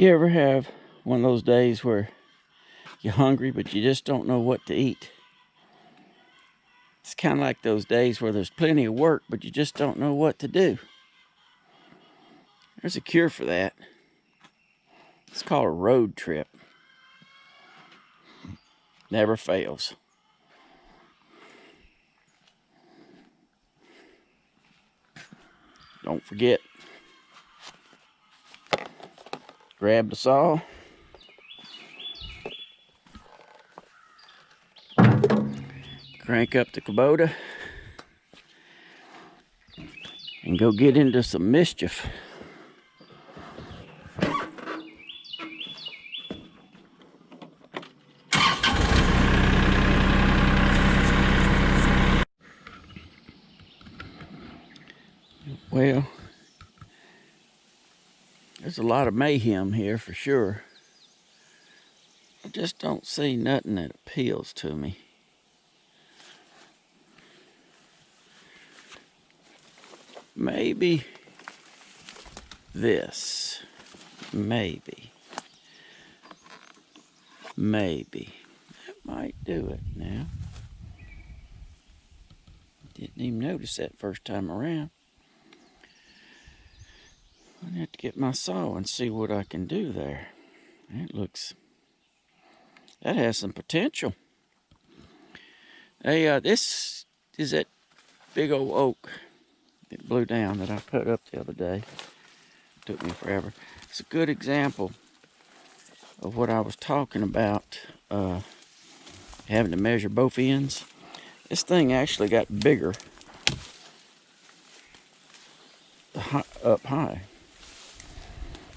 You ever have one of those days where you're hungry, but you just don't know what to eat? It's kind of like those days where there's plenty of work, but you just don't know what to do. There's a cure for that. It's called a road trip. Never fails. Don't forget, grab the saw, crank up the Kubota, and go get into some mischief. Well, there's a lot of mayhem here for sure. I just don't see nothing that appeals to me. Maybe this. Maybe. That might do it now. Didn't even notice that first time around. I have to get my saw and see what I can do there. That has some potential. Hey, this is that big old oak that blew down that I put up the other day. Took me forever. It's a good example of what I was talking about, having to measure both ends. This thing actually got bigger up high.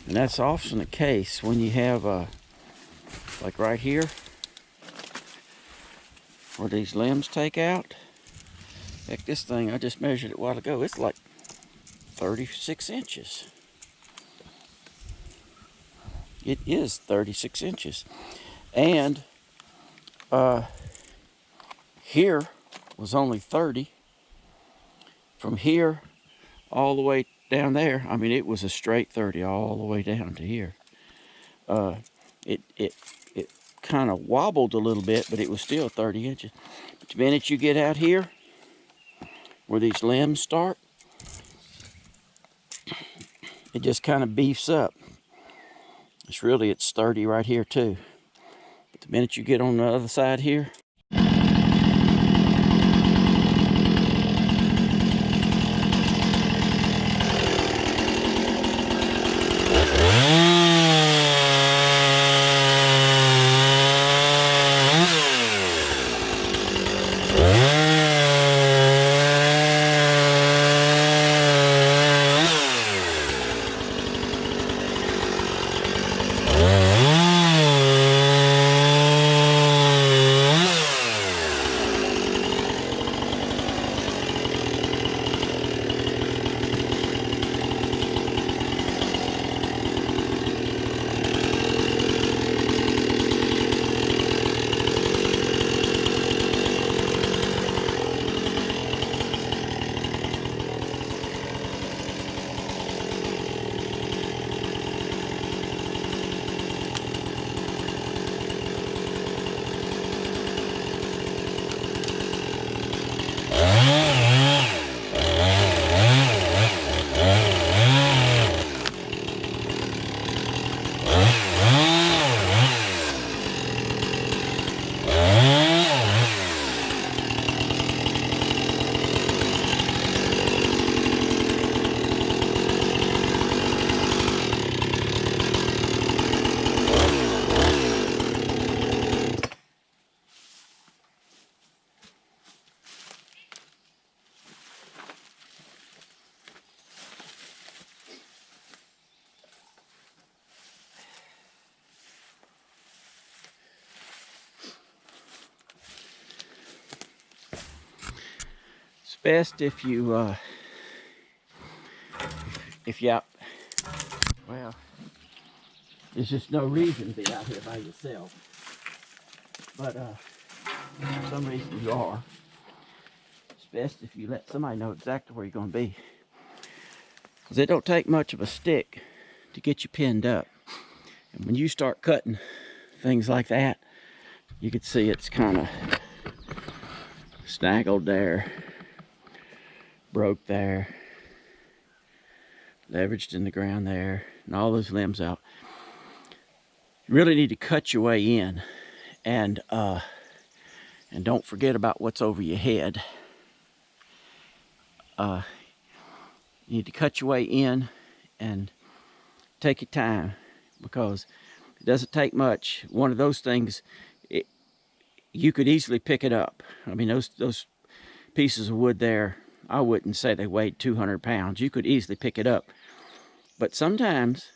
And that's often the case when you have, like right here, where these limbs take out. Heck, this thing, I just measured it a while ago. It's like 36 inches. It is 36 inches. And here was only 30. From here all the way down there, I mean, it was a straight 30 all the way down to here. It kind of wobbled a little bit, but it was still 30 inches. But the minute you get out here, where these limbs start, it just kind of beefs up. It's 30 right here too. But the minute you get on the other side here, it's best if you, well, there's just no reason to be out here by yourself. But for some reason you are. It's best if you let somebody know exactly where you're going to be. Because it don't take much of a stick to get you pinned up. And when you start cutting things like that, you can see it's kind of snaggled there, broke there, leveraged in the ground there, and all those limbs out. You really need to cut your way in, and don't forget about what's over your head. You need to cut your way in and take your time, because it doesn't take much. One of those things, you could easily pick it up. I mean, those pieces of wood there, I wouldn't say they weighed 200 pounds. You could easily pick it up. But sometimes,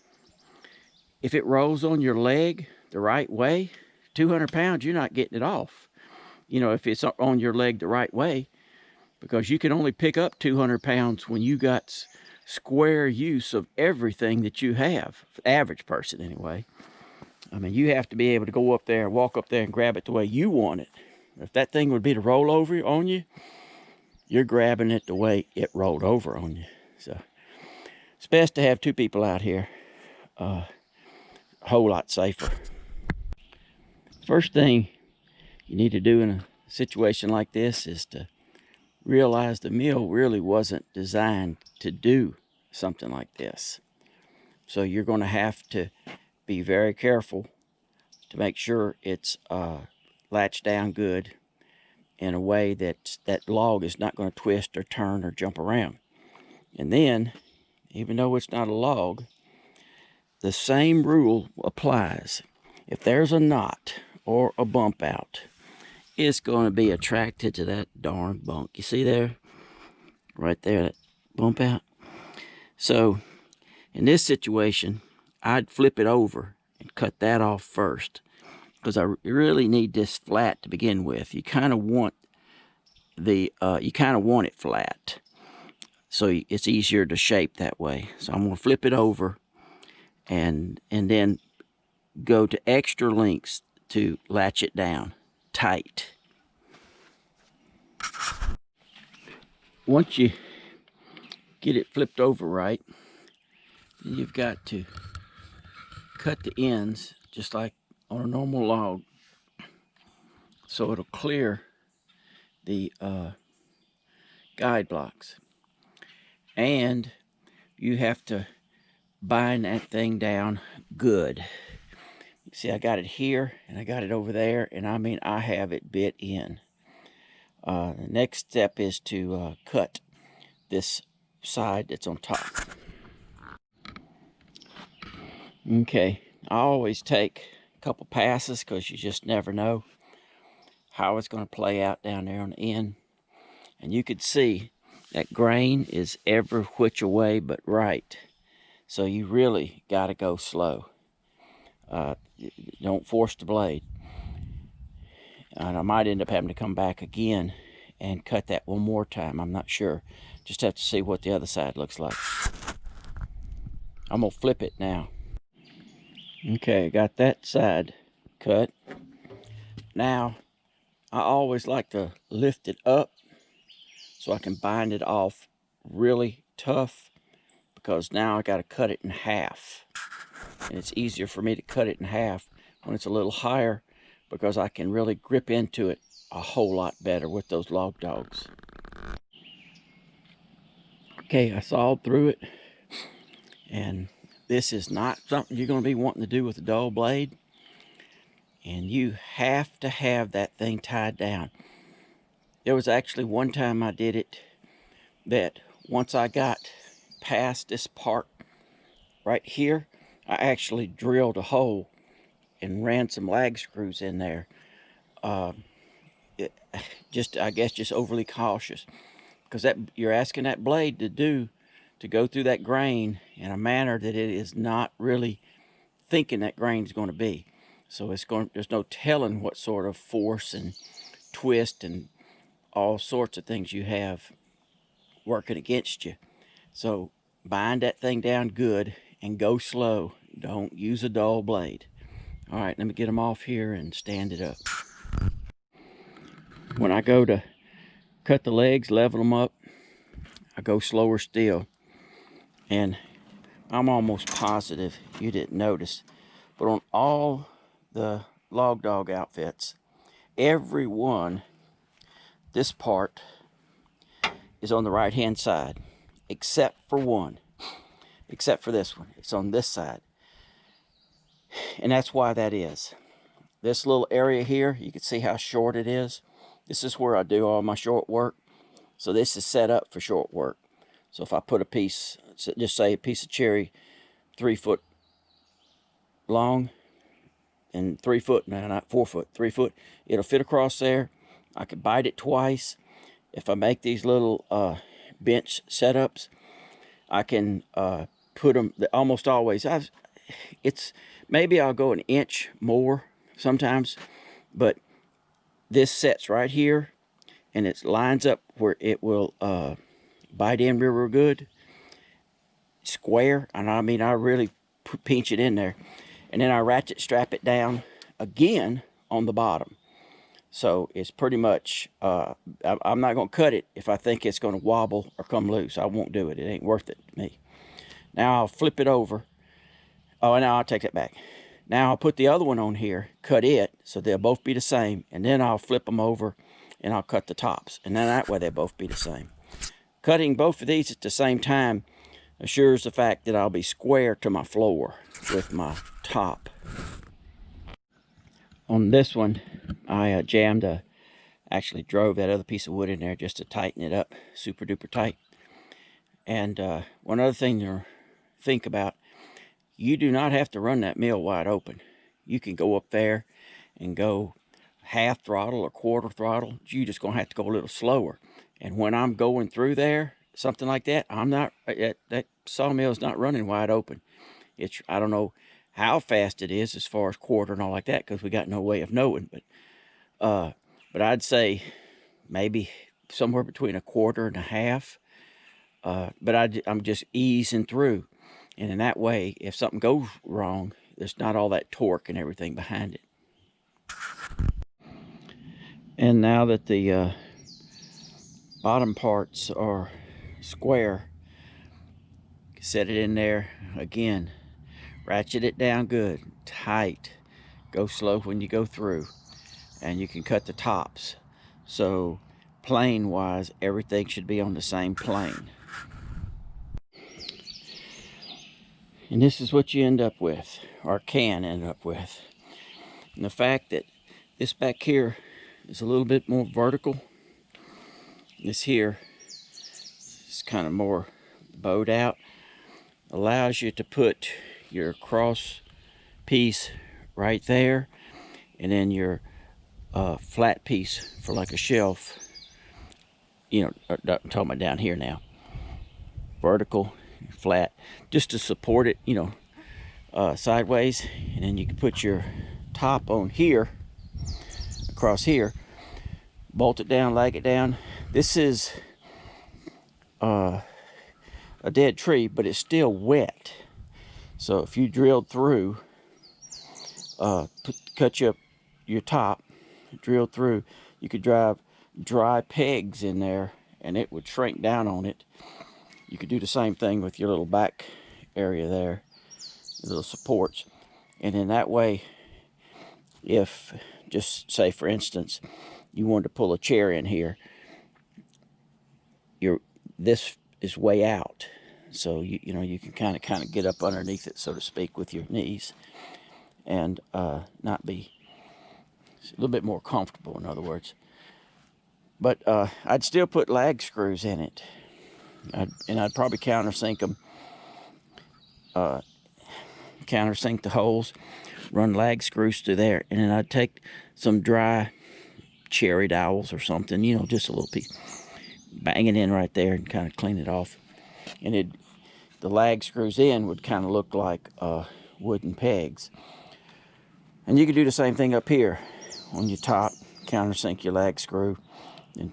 if it rolls on your leg the right way, 200 pounds, you're not getting it off. You know, if it's on your leg the right way, because you can only pick up 200 pounds when you got square use of everything that you have. Average person, anyway. I mean, you have to be able to go up there, walk up there and grab it the way you want it. If that thing would be to roll over on you, you're grabbing it the way it rolled over on you. So it's best to have two people out here. A whole lot safer. First thing you need to do in a situation like this is to realize the mill really wasn't designed to do something like this. So you're going to have to be very careful to make sure it's latched down good in a way that that log is not going to twist or turn or jump around. And then, even though it's not a log, the same rule applies. If there's a knot or a bump out, it's going to be attracted to that darn bunk. You see there? Right there, that bump out. So, in this situation, I'd flip it over and cut that off first, because I really need this flat to begin with. You kind of want it flat, so it's easier to shape that way. So I'm going to flip it over and then go to extra lengths to latch it down tight. Once you get it flipped over right, then you've got to cut the ends just like on a normal log, so it'll clear the guide blocks. And you have to bind that thing down good. You see, I got it here and I got it over there, and I mean, I have it bit in. The next step is to cut this side that's on top. Okay, I always take a couple passes, because you just never know how it's going to play out down there on the end. And you can see that grain is every which way but right. So you really got to go slow. Don't force the blade. And I might end up having to come back again and cut that one more time. I'm not sure. Just have to see what the other side looks like. I'm going to flip it now. Okay, I got that side cut. Now, I always like to lift it up so I can bind it off really tough, because now I got to cut it in half. And it's easier for me to cut it in half when it's a little higher, because I can really grip into it a whole lot better with those log dogs. Okay, I sawed through it, and this is not something you're going to be wanting to do with a dull blade. And you have to have that thing tied down. There was actually one time I did it that once I got past this part right here, I actually drilled a hole and ran some lag screws in there. I guess just overly cautious, because that you're asking that blade to go through that grain in a manner that it is not really thinking that grain is going to be. So there's no telling what sort of force and twist and all sorts of things you have working against you. So bind that thing down good and go slow. Don't use a dull blade. All right, let me get them off here and stand it up. When I go to cut the legs, level them up, I go slower still. And I'm almost positive you didn't notice, But on all the Log Dog outfits, every one, this part is on the right hand side, except for one, except for this one. It's on this side. And that's why that is. This little area here, you can see how short it is. This is where I do all my short work. So this is set up for short work. So if I put a piece, just say a piece of cherry 3 foot long and 3 foot, no, not 4 foot, 3 foot, it'll fit across there. I could bite it twice. If I make these little bench setups, I can put them almost always. It's maybe I'll go an inch more sometimes, but this sets right here, and it lines up where it will bite in real good, square, and I mean I really pinch it in there, and then I ratchet strap it down again on the bottom. So it's pretty much, I'm not going to cut it if I think it's going to wobble or come loose. I won't do it. It ain't worth it to me. Now I'll flip it over. Oh, and now I'll take that back. Now I'll put the other one on here, cut it, so they'll both be the same, and then I'll flip them over and I'll cut the tops, and then that way they'll both be the same. Cutting both of these at the same time assures the fact that I'll be square to my floor with my top. On this one, I actually drove that other piece of wood in there just to tighten it up super duper tight. And one other thing to think about, you do not have to run that mill wide open. You can go up there and go half throttle or quarter throttle. You're just going to have to go a little slower. And when I'm going through there, something like that, that sawmill's not running wide open. I don't know how fast it is as far as quarter and all like that, because we got no way of knowing. But I'd say maybe somewhere between a quarter and a half. But I'm just easing through. And in that way, if something goes wrong, there's not all that torque and everything behind it. And now that the bottom parts are square, set it in there again. Ratchet it down good, tight. Go slow when you go through. And you can cut the tops. So plane wise, everything should be on the same plane. And this is what you end up with, or can end up with. And the fact that this back here is a little bit more vertical. This here is kind of more bowed out. Allows you to put your cross piece right there, and then your flat piece for like a shelf. You know, I'm talking about down here now. Vertical, flat, just to support it, you know, sideways. And then you can put your top on here, across here, bolt it down, lag it down. This is a dead tree, but it's still wet. So if you drilled through, cut your top, drilled through, you could drive dry pegs in there and it would shrink down on it. You could do the same thing with your little back area there, little supports. And in that way, if, just say for instance, you wanted to pull a chair in here, this is way out. So you know, you can kind of get up underneath it, so to speak, with your knees, and not be a little bit more comfortable, in other words. But I'd still put lag screws in it. I'd probably countersink them, countersink the holes, run lag screws through there, and then I'd take some dry cherry dowels or something, you know, just a little piece, bang it in right there and kind of clean it off. And the lag screws in would kind of look like wooden pegs. And you could do the same thing up here on your top, countersink your lag screw, and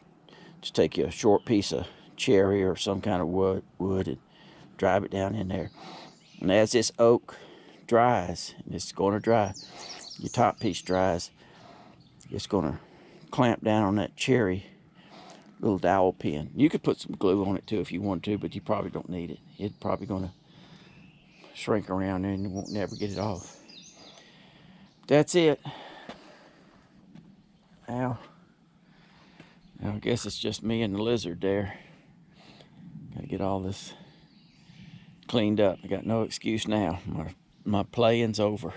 just take you a short piece of cherry or some kind of wood and drive it down in there. And as this oak dries, and it's going to dry, your top piece dries, it's going to clamp down on that cherry little dowel pin. You could put some glue on it too if you want to, but you probably don't need it. It's probably going to shrink around there and you won't never get it off. That's it. Now I guess it's just me and the lizard there. Gotta get all this cleaned up. I got no excuse now. My playing's over.